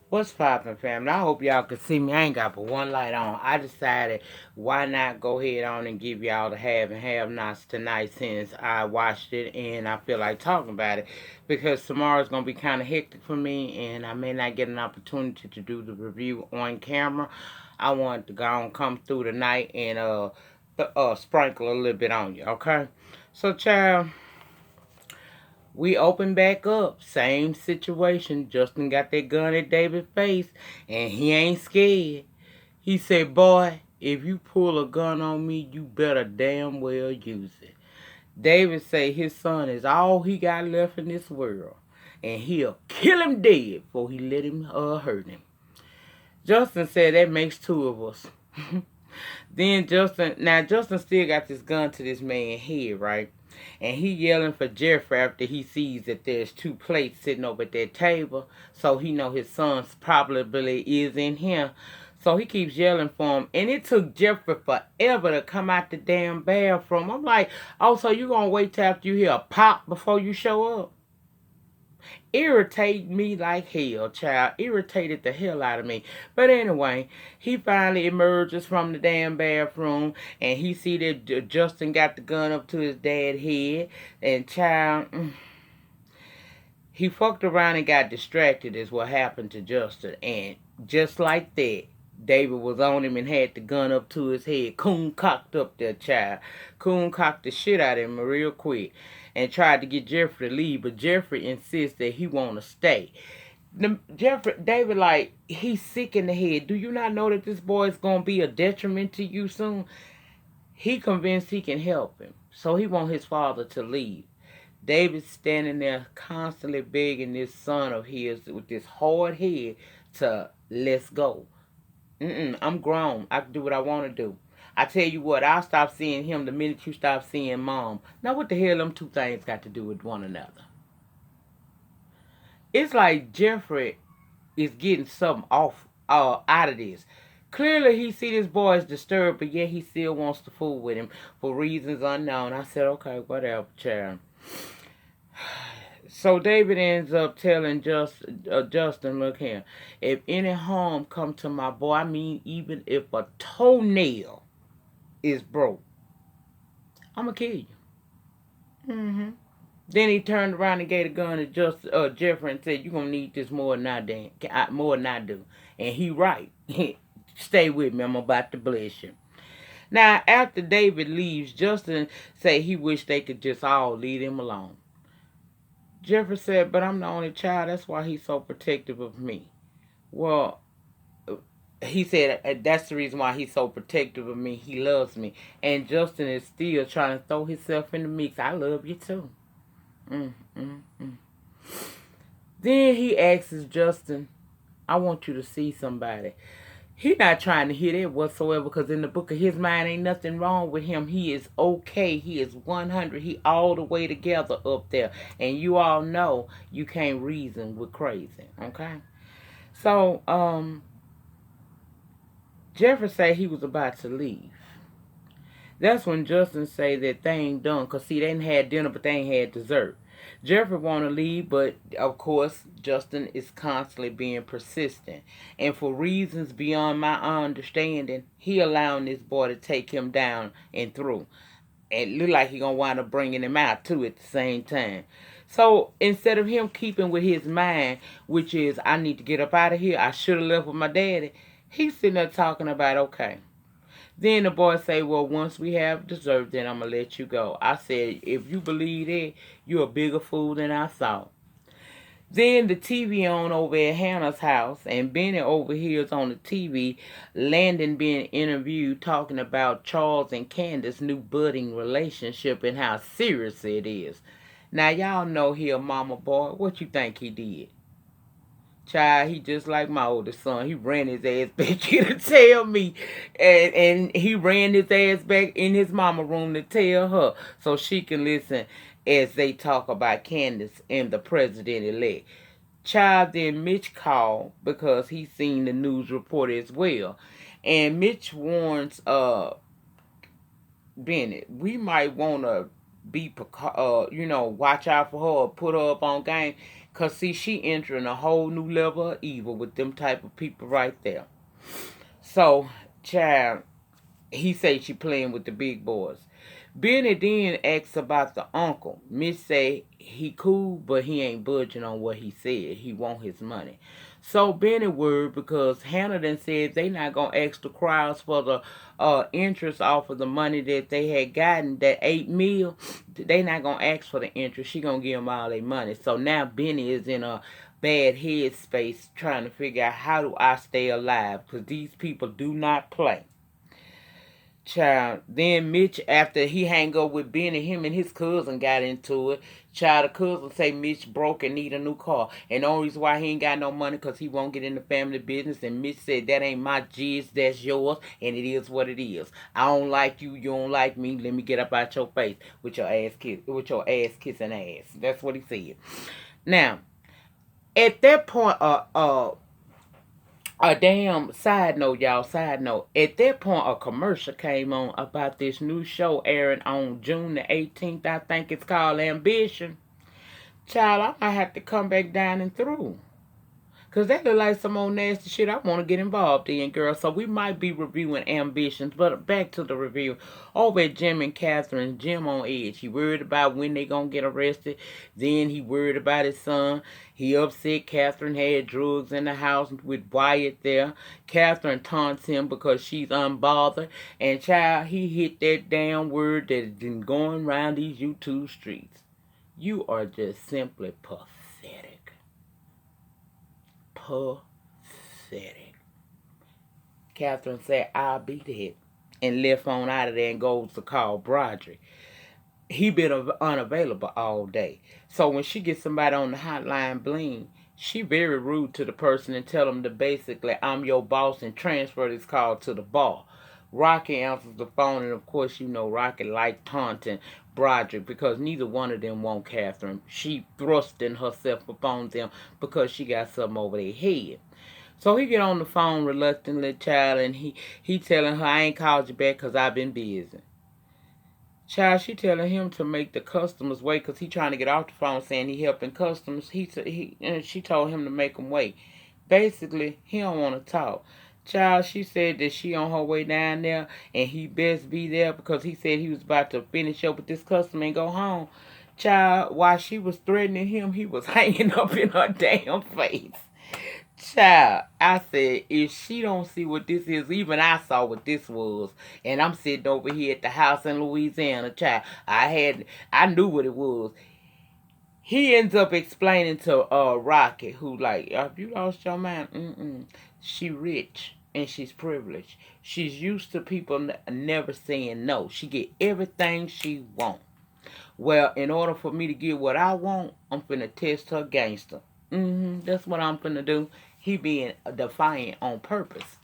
What's poppin', family? I hope y'all can see me. I ain't got but one light on. I decided why not go ahead on and give y'all the have and have nots tonight since I watched it and I feel like talking about it because tomorrow's going to be kind of hectic for me and I may not get an opportunity to do the review on camera. I want to go and come through tonight and sprinkle a little bit on you, okay? So, child, we open back up. Same situation. Justin got that gun at David's face, and he ain't scared. He said, boy, if you pull a gun on me, you better damn well use it. David say his son is all he got left in this world, and he'll kill him dead before he let him hurt him. Justin said that makes two of us. Then Justin still got this gun to this man's head, right? And he yelling for Jeffrey after he sees that there's two plates sitting over at that table. So he know his son's probably is in here. So he keeps yelling for him. And it took Jeffrey forever to come out the damn bathroom. I'm like, oh, so you gonna wait till after you hear a pop before you show up? Irritate me like hell, child. Irritated the hell out of me. But anyway, he finally emerges from the damn bathroom and he see that Justin got the gun up to his dad's head. And child, he fucked around and got distracted is what happened to Justin. And just like that, David was on him and had the gun up to his head. Coon cocked up there, child. Coon cocked the shit out of him real quick and tried to get Jeffrey to leave, but Jeffrey insists that he want to stay. David, like, he's sick in the head. Do you not know that this boy is going to be a detriment to you soon? He convinced he can help him, so he want his father to leave. David's standing there constantly begging this son of his with this hard head to let's go. I'm grown. I can do what I want to do. I tell you what, I'll stop seeing him the minute you stop seeing mom. Now, what the hell them two things got to do with one another? It's like Jeffrey is getting something off out of this. Clearly, he see this boy is disturbed, but yet he still wants to fool with him for reasons unknown. I said, okay, whatever, child. So David ends up telling Justin, look here, if any harm come to my boy, I mean even if a toenail is broke, I'm going to kill you. Then he turned around and gave the gun to Jeffrey and said, you're going to need this more than I do. And he right. Stay with me. I'm about to bless you. Now, after David leaves, Justin say he wish they could just all leave him alone. Jeffrey said, but I'm the only child. That's why he's so protective of me. Well, he said that's the reason why he's so protective of me. He loves me. And Justin is still trying to throw himself in the mix. I love you too. Then he asks Justin, I want you to see somebody. He not trying to hear that whatsoever because in the book of his mind ain't nothing wrong with him. He is okay. He is 100. He all the way together up there. And you all know you can't reason with crazy. Okay? So, Jeffrey say he was about to leave. That's when Justin say that they ain't done. Because, see, they ain't had dinner, but they ain't had dessert. Jeffrey want to leave, but of course, Justin is constantly being persistent. And for reasons beyond my understanding, he allowing this boy to take him down and through. And it look like he going to wind up bringing him out, too, at the same time. So, instead of him keeping with his mind, which is, I need to get up out of here, I should have left with my daddy, he's sitting there talking about, okay. Then the boy say, well, once we have dessert, then I'm going to let you go. I said, if you believe that, you're a bigger fool than I thought. Then the TV on over at Hannah's house, and Benny overhears on the TV Landon being interviewed talking about Charles and Candace's new budding relationship and how serious it is. Now, y'all know he a mama boy. What you think he did? Child, he just like my oldest son. He ran his ass back here to tell me. And he ran his ass back in his mama room to tell her so she can listen as they talk about Candace and the president-elect. Child, then Mitch called because he seen the news report as well. And Mitch warns Bennett, we might want to be, watch out for her or put her up on game. Because, see, she entering a whole new level of evil with them type of people right there. So, child, he say she playing with the big boys. Benny then asks about the uncle. Mitch say he cool, but he ain't budging on what he said. He want his money. So Benny worried because Hannah then said they not gonna ask the crowds for the interest off of the money that they had gotten, that $8 million. They not gonna ask for the interest. She gonna give them all their money. So now Benny is in a bad headspace trying to figure out, how do I stay alive? Because these people do not play. Child, then Mitch, after he hang up with Benny, him and his cousin got into it. Child, the cousin say Mitch broke and need a new car. And the only reason why he ain't got no money because he won't get in the family business. And Mitch said, that ain't my jizz, that's yours. And it is what it is. I don't like you, you don't like me. Let me get up out your face with your ass kissing ass. That's what he said. Now, at that point, a damn side note, y'all. Side note. At that point, a commercial came on about this new show airing on June the 18th. I think it's called Ambition. Child, I might have to come back down and through. Because that look like some old nasty shit I want to get involved in, girl. So we might be reviewing Ambitions. But back to the review. Over at Jim and Catherine, Jim on edge. He worried about when they going to get arrested. Then he worried about his son. He upset Catherine had drugs in the house with Wyatt there. Catherine taunts him because she's unbothered. And child, he hit that damn word that has been going around these YouTube streets. You are just simply pathetic. Pathetic. Catherine said, I'll be dead. And left on out of there and goes to call Broderick. He been unavailable all day. So when she gets somebody on the hotline bling, she very rude to the person and tell them to basically, I'm your boss, and transfer this call to the bar. Rocky answers the phone, and of course, you know, Rocky like taunting Broderick because neither one of them want Catherine. She thrusting herself upon them because she got something over their head. So he get on the phone reluctantly, child, and he telling her, I ain't called you back because I've been busy. Child, she telling him to make the customers wait because he trying to get off the phone saying he helping customers. She told him to make them wait. Basically, he don't want to talk. Child, she said that she on her way down there and he best be there because he said he was about to finish up with this customer and go home. Child, while she was threatening him, he was hanging up in her damn face. Child, I said, if she don't see what this is, even I saw what this was. And I'm sitting over here at the house in Louisiana, child. I knew what it was. He ends up explaining to Rocky, who like, have you lost your mind? She rich and she's privileged. She's used to people never saying no. She get everything she want. Well, in order for me to get what I want, I'm finna test her gangster. That's what I'm finna do. He being defiant on purpose.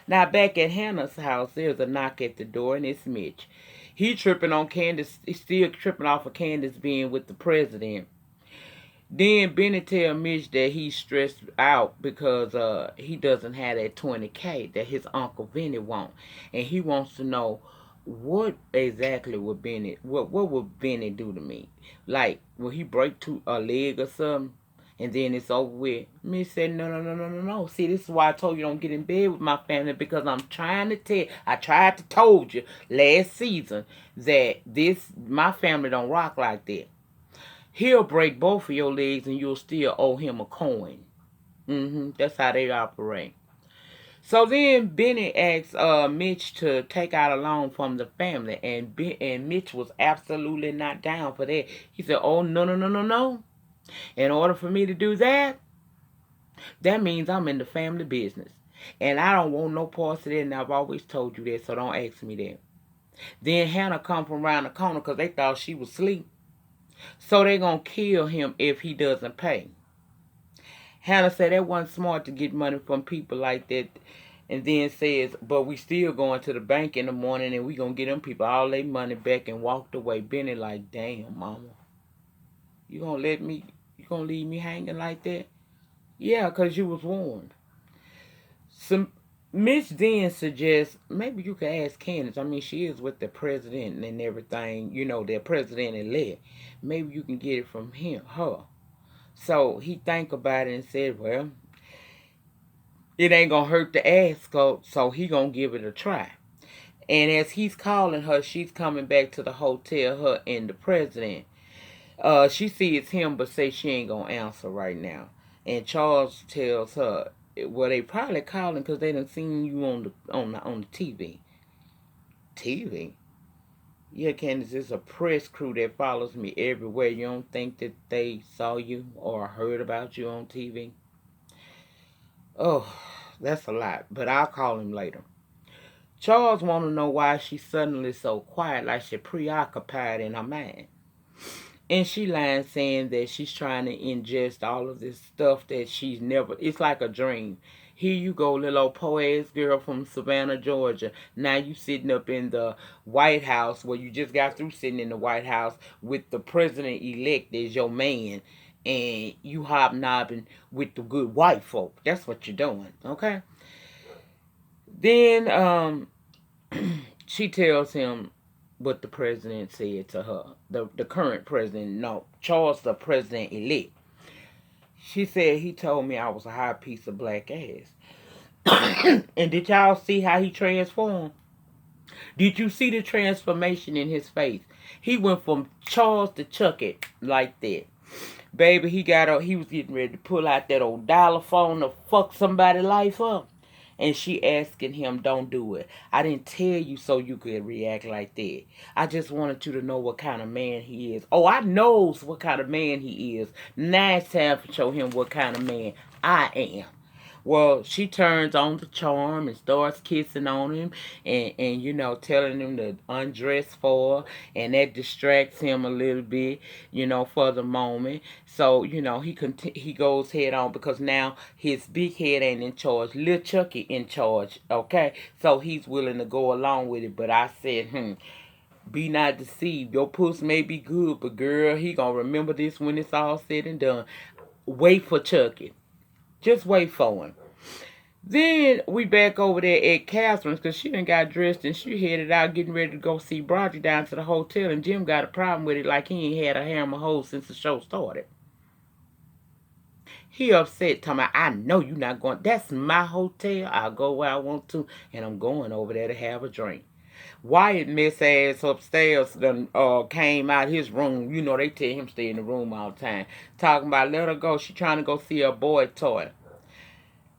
Now back at Hannah's house, there's a knock at the door, and it's Mitch. He tripping on Candace. He's still tripping off of Candace being with the president. Then Benny tell Mitch that he's stressed out because he doesn't have that $20K that his Uncle Benny want. And he wants to know what exactly would Benny, what would Benny do to me? Like, will he break a leg or something? And then it's over with. Mitch said, no. See, this is why I told you don't get in bed with my family, because I'm trying to tell, I tried to told you last season that my family don't rock like that. He'll break both of your legs and you'll still owe him a coin. That's how they operate. So then Benny asked Mitch to take out a loan from the family, and Mitch was absolutely not down for that. He said, oh, no. In order for me to do that, that means I'm in the family business. And I don't want no parts of that, and I've always told you that, so don't ask me that. Then Hannah come from around the corner because they thought she was asleep. So they going to kill him if he doesn't pay. Hannah said that wasn't smart to get money from people like that. And then says, but we still going to the bank in the morning and we going to get them people all their money back, and walked away. Benny like, damn, mama. You going to leave me hanging like that? Yeah, because you was warned. Mitch then suggests maybe you could ask Candace. I mean, she is with the president and everything. You know, the president-elect. Maybe you can get it from her. So he think about it and said, well, it ain't gonna hurt to ask her, so he gonna give it a try. And as he's calling her, she's coming back to the hotel, her and the president. She sees him, but say she ain't gonna answer right now. And Charles tells her, well, they probably calling because they done seen you on the TV. TV? Yeah, Candace, it's a press crew that follows me everywhere. You don't think that they saw you or heard about you on TV? Oh, that's a lot, but I'll call him later. Charles want to know why she's suddenly so quiet, like she's preoccupied in her mind. And she lying saying that she's trying to ingest all of this stuff that she's never, it's like a dream. Here you go, little old poor-ass girl from Savannah, Georgia. Now you sitting up in the White House, where you just got through sitting in the White House with the president-elect as your man. And you hobnobbing with the good white folk. That's what you're doing, okay? Then she tells him what the president said to her. The current president, no, Charles, the president elect. She said he told me I was a hot piece of black ass. And did y'all see how he transformed? Did you see the transformation in his face? He went from Charles to Chuck it like that. Baby, he was getting ready to pull out that old dollar phone to fuck somebody's life up. And she asking him, don't do it. I didn't tell you so you could react like that. I just wanted you to know what kind of man he is. Oh, I knows what kind of man he is. Now it's time to show him what kind of man I am. Well, she turns on the charm and starts kissing on him and telling him to undress for her. And that distracts him a little bit, for the moment. So, he goes head on because now his big head ain't in charge. Lil Chucky in charge, okay? So he's willing to go along with it. But I said, be not deceived. Your puss may be good, but girl, he gonna remember this when it's all said and done. Wait for Chucky. Just wait for him. Then we back over there at Catherine's because she done got dressed and she headed out getting ready to go see Broderick down to the hotel. And Jim got a problem with it like he ain't had a hammer hole since the show started. He upset, talking about, I know you not going. That's my hotel. I'll go where I want to. And I'm going over there to have a drink. Wyatt miss ass upstairs done came out his room. They tell him stay in the room all the time. Talking about let her go. She trying to go see her boy toy.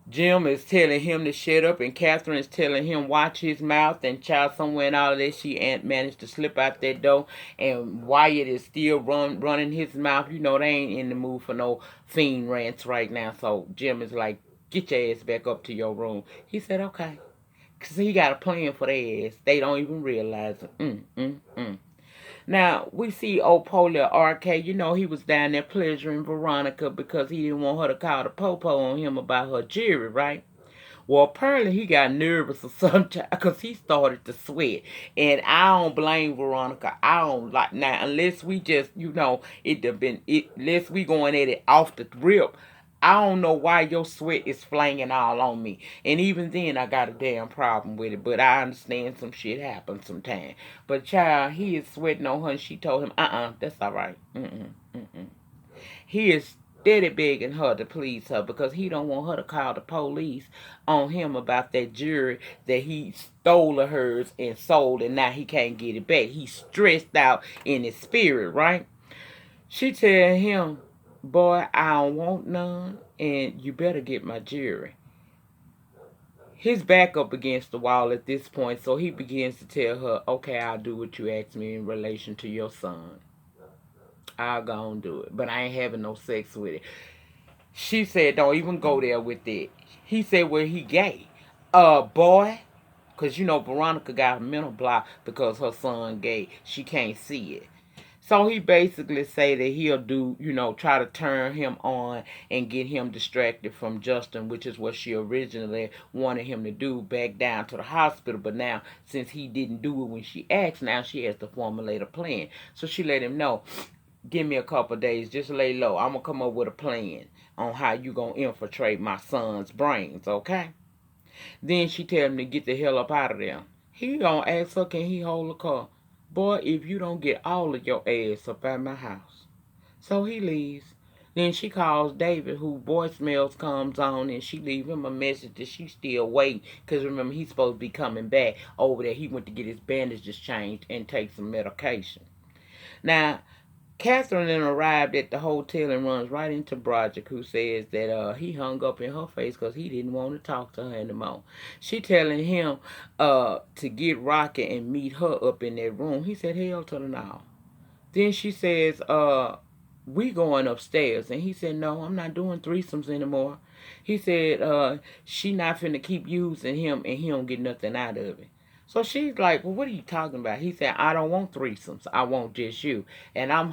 Jim is telling him to shut up, and Catherine is telling him watch his mouth, and child somewhere in all of this, she ain't managed to slip out that door, and Wyatt is still running his mouth. They ain't in the mood for no fiend rants right now, so Jim is like, get your ass back up to your room. He said, okay. Because he got a plan for their ass. They don't even realize it. Now, we see old Polar Arcade. He was down there pleasuring Veronica because he didn't want her to call the popo on him about her jewelry, right? Well, apparently he got nervous or something because he started to sweat. And I don't blame Veronica. I don't like, now, unless we just, unless we going at it off the rip. I don't know why your sweat is flanging all on me. And even then, I got a damn problem with it. But I understand some shit happens sometimes. But child, he is sweating on her and she told him, that's all right. He is steady begging her to please her because he don't want her to call the police on him about that jewelry that he stole of hers and sold and now he can't get it back. He's stressed out in his spirit, right? She tell him, boy, I don't want none, and you better get my jewelry. His back up against the wall at this point, so he begins to tell her, okay, I'll do what you asked me in relation to your son. I'll go and do it, but I ain't having no sex with it. She said, don't even go there with it. He said, well, he gay. Boy, because Veronica got a mental block because her son gay. She can't see it. So he basically say that he'll do, try to turn him on and get him distracted from Justin, which is what she originally wanted him to do, back down to the hospital. But now, since he didn't do it when she asked, now she has to formulate a plan. So she let him know, give me a couple of days, just lay low. I'm going to come up with a plan on how you going to infiltrate my son's brains, okay? Then she tell him to get the hell up out of there. He going to ask her, can he hold the car? Boy, if you don't get all of your ass up at my house. So he leaves. Then she calls David, who voicemails comes on, and she leave him a message that she's still waiting. Because remember, he's supposed to be coming back over there. He went to get his bandages changed and take some medication. Now, Catherine then arrived at the hotel and runs right into Broderick, who says that he hung up in her face because he didn't want to talk to her anymore. She telling him to get Rocky and meet her up in that room. He said, hell to the no. Then she says, we going upstairs. And he said, no, I'm not doing threesomes anymore. He said, she not finna keep using him and he don't get nothing out of it. So she's like, well, what are you talking about? He said, I don't want threesomes. I want just you. And I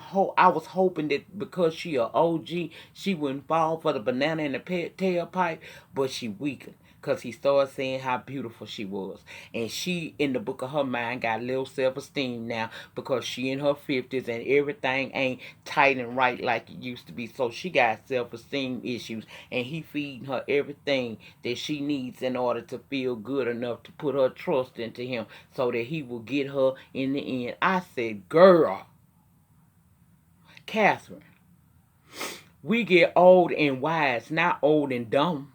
was hoping that because she a OG, she wouldn't fall for the banana in the tailpipe, but she weakened. Because he started saying how beautiful she was. And she, in the book of her mind, got a little self-esteem now because she in her 50s and everything ain't tight and right like it used to be. So she got self-esteem issues. And he feeding her everything that she needs in order to feel good enough to put her trust into him so that he will get her in the end. I said, girl, Catherine, we get old and wise, not old and dumb.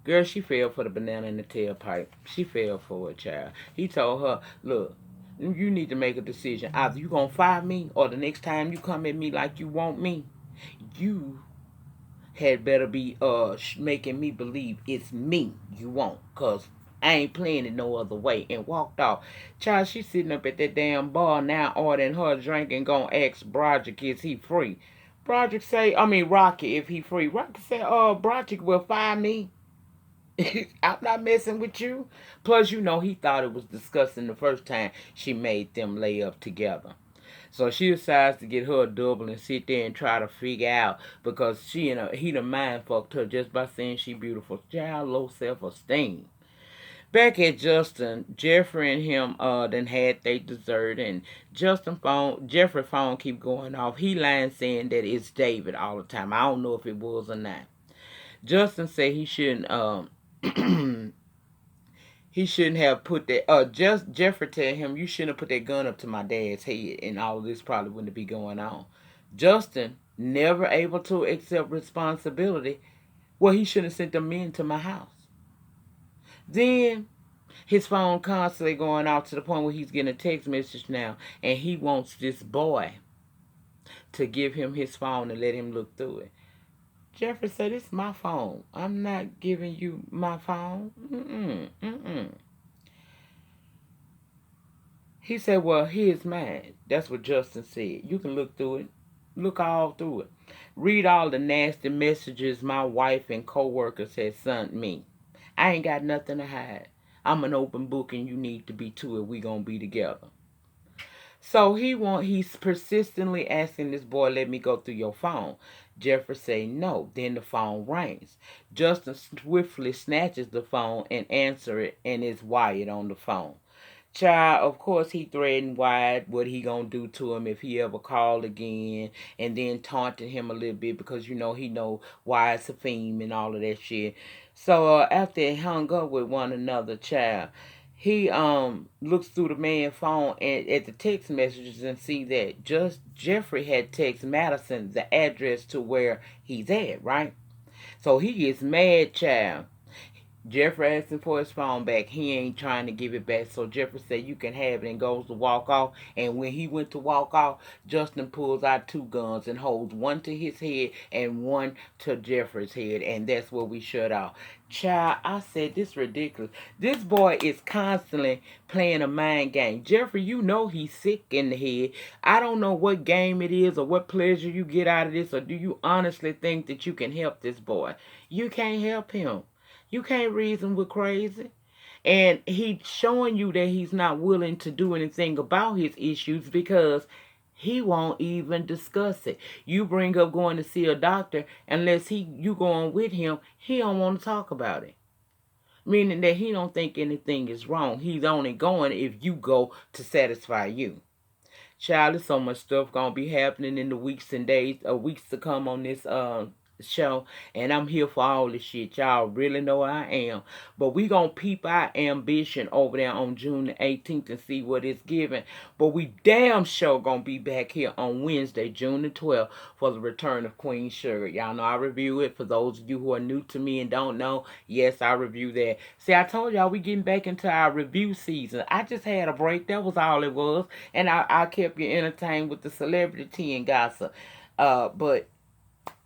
Girl, she fell for the banana in the tailpipe. She fell for it, child. He told her, look, you need to make a decision. Either you going to fire me or the next time you come at me like you want me, you had better be making me believe it's me you want. Because I ain't playing it no other way. And walked off. Child, she sitting up at that damn bar now ordering her a drink and going to ask Broderick, is he free? Broderick say, Rocky, if he free. Rocky say, Broderick will fire me. I'm not messing with you. Plus, he thought it was disgusting the first time she made them lay up together. So she decides to get her a double and sit there and try to figure out because he done mind fucked her just by saying she beautiful. Child, low self-esteem. Back at Justin, Jeffrey and him then had they dessert and Jeffrey phone keep going off. He lying saying that it's David all the time. I don't know if it was or not. Justin said he shouldn't he shouldn't have put that Jeffrey tell him you shouldn't have put that gun up to my dad's head and all of this probably wouldn't be going on. Justin never able to accept responsibility. Well, he shouldn't have sent them men to my house. Then his phone constantly going out to the point where he's getting a text message now and he wants this boy to give him his phone and let him look through it. Jeffrey said, it's my phone. I'm not giving you my phone. He said, well, here's mine. That's what Justin said. You can look through it. Look all through it. Read all the nasty messages my wife and co-workers had sent me. I ain't got nothing to hide. I'm an open book and you need to be too if we gonna be together. So he's persistently asking this boy, let me go through your phone. Jeffrey say no. Then the phone rings. Justin swiftly snatches the phone and answers it, and it's Wyatt on the phone. Child, of course, he threatened Wyatt what he gonna do to him if he ever called again, and then taunted him a little bit because he know Wyatt's a fiend and all of that shit. So after they hung up with one another, child, he looks through the man's phone and at the text messages and see that just Jeffrey had text Madison the address to where he's at, right? So he gets mad, child. Jeffrey asking for his phone back. He ain't trying to give it back. So Jeffrey said, you can have it, and goes to walk off. And when he went to walk off, Justin pulls out two guns and holds one to his head and one to Jeffrey's head. And that's where we shut off. Child, I said, this ridiculous. This boy is constantly playing a mind game. Jeffrey, he's sick in the head. I don't know what game it is or what pleasure you get out of this, or do you honestly think that you can help this boy? You can't help him. You can't reason with crazy. And he's showing you that he's not willing to do anything about his issues because he won't even discuss it. You bring up going to see a doctor, unless you going with him, he don't want to talk about it. Meaning that he don't think anything is wrong. He's only going if you go to satisfy you. Child, there's so much stuff gonna be happening in the weeks and days, weeks to come on this show, and I'm here for all this shit. Y'all really know I am. But we gonna peep our ambition over there on June the 18th and see what it's giving. But we damn sure gonna be back here on Wednesday, June the 12th, for the return of Queen Sugar. Y'all know I review it. For those of you who are new to me and don't know, yes, I review that. See, I told y'all we getting back into our review season. I just had a break. That was all it was. And I kept you entertained with the celebrity tea and gossip. But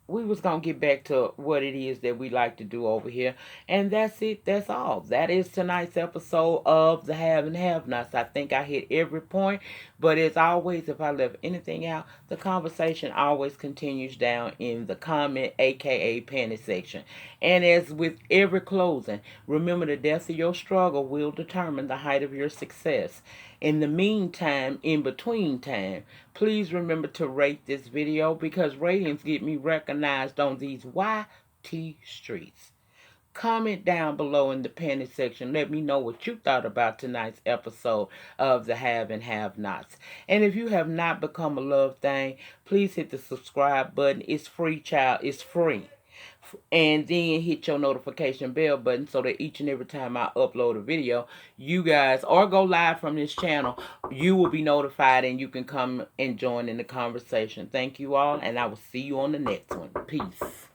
we was gonna get back to what it is that we like to do over here, and that's it. That's all. That is tonight's episode of the Have and Have Nots. I think I hit every point, but as always, if I left anything out, the conversation always continues down in the comment, aka panty section. And as with every closing, remember the depth of your struggle will determine the height of your success. In the meantime, in between time, please remember to rate this video because ratings get me recognized on these YT streets. Comment down below in the panty section. Let me know what you thought about tonight's episode of the Have and Have Nots. And if you have not become a love thing, please hit the subscribe button. It's free, child. It's free. And then hit your notification bell button so that each and every time I upload a video, you guys, or go live from this channel, you will be notified and you can come and join in the conversation. Thank you all, and I will see you on the next one. Peace.